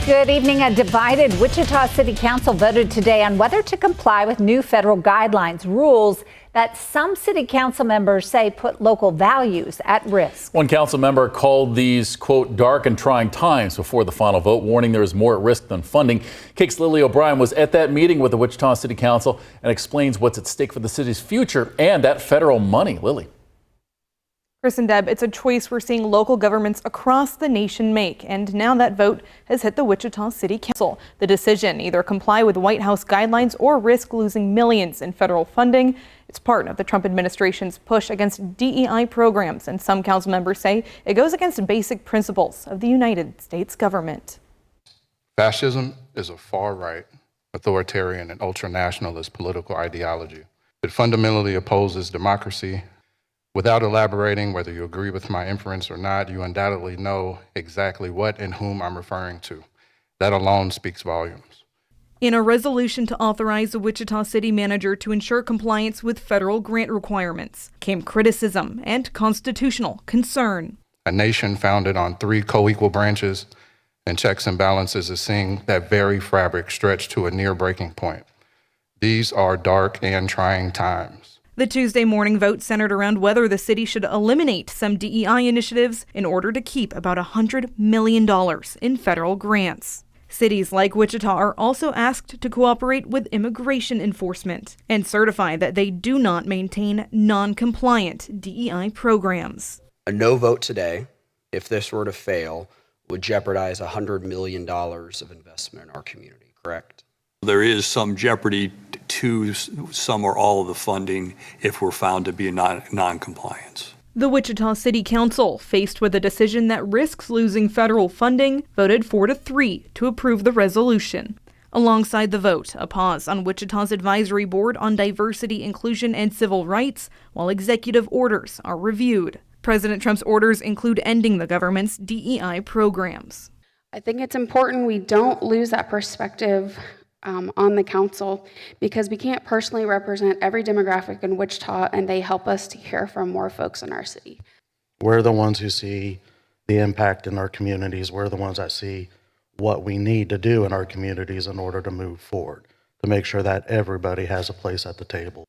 Good evening. A divided Wichita City Council voted today on whether to comply with new federal guidelines, rules that some city council members say put local values at risk. One council member called these, quote, dark and trying times before the final vote, warning there is more at risk than funding. KIC's Lily O'Brien was at that meeting with the Wichita City Council and explains what's at stake for the city's future and that federal money. Lily. Chris and Deb, it's a choice we're seeing local governments across the nation make, and now that vote has hit the Wichita City Council. The decision, either comply with White House guidelines or risk losing millions in federal funding. It's part of the Trump administration's push against DEI programs, and some council members say it goes against basic principles of the United States government. Fascism is a far-right, authoritarian, and ultra-nationalist political ideology. It fundamentally opposes democracy. Without elaborating whether you agree with my inference or not, you undoubtedly know exactly what and whom I'm referring to. That alone speaks volumes. In a resolution to authorize the Wichita City manager to ensure compliance with federal grant requirements, came criticism and constitutional concern. A nation founded on 3 co-equal branches and checks and balances is seeing that very fabric stretched to a near breaking point. These are dark and trying times. The Tuesday morning vote centered around whether the city should eliminate some DEI initiatives in order to keep about $100 million in federal grants. Cities like Wichita are also asked to cooperate with immigration enforcement and certify that they do not maintain non-compliant DEI programs. A no vote today, if this were to fail, would jeopardize $100 million of investment in our community, correct? There is some jeopardy to some or all of the funding if we're found to be non-compliance. The Wichita City Council, faced with a decision that risks losing federal funding, voted 4-3 to approve the resolution. Alongside the vote, a pause on Wichita's advisory board on diversity, inclusion, and civil rights, while executive orders are reviewed. President Trump's orders include ending the government's DEI programs. I think it's important we don't lose that perspective on the council, because we can't personally represent every demographic in Wichita, and they help us to hear from more folks in our city. We're the ones who see the impact in our communities. We're the ones that see what we need to do in our communities in order to move forward, to make sure that everybody has a place at the table.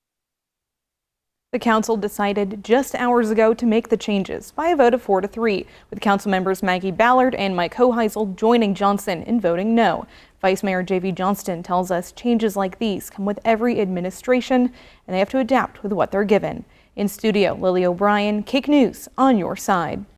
The council decided just hours ago to make the changes by a vote of 4-3, with council members Maggie Ballard and Mike Hoheisel joining Johnson in voting no. Vice Mayor J.V. Johnston tells us changes like these come with every administration, and they have to adapt with what they're given. In studio, Lily O'Brien, KIC News on your side.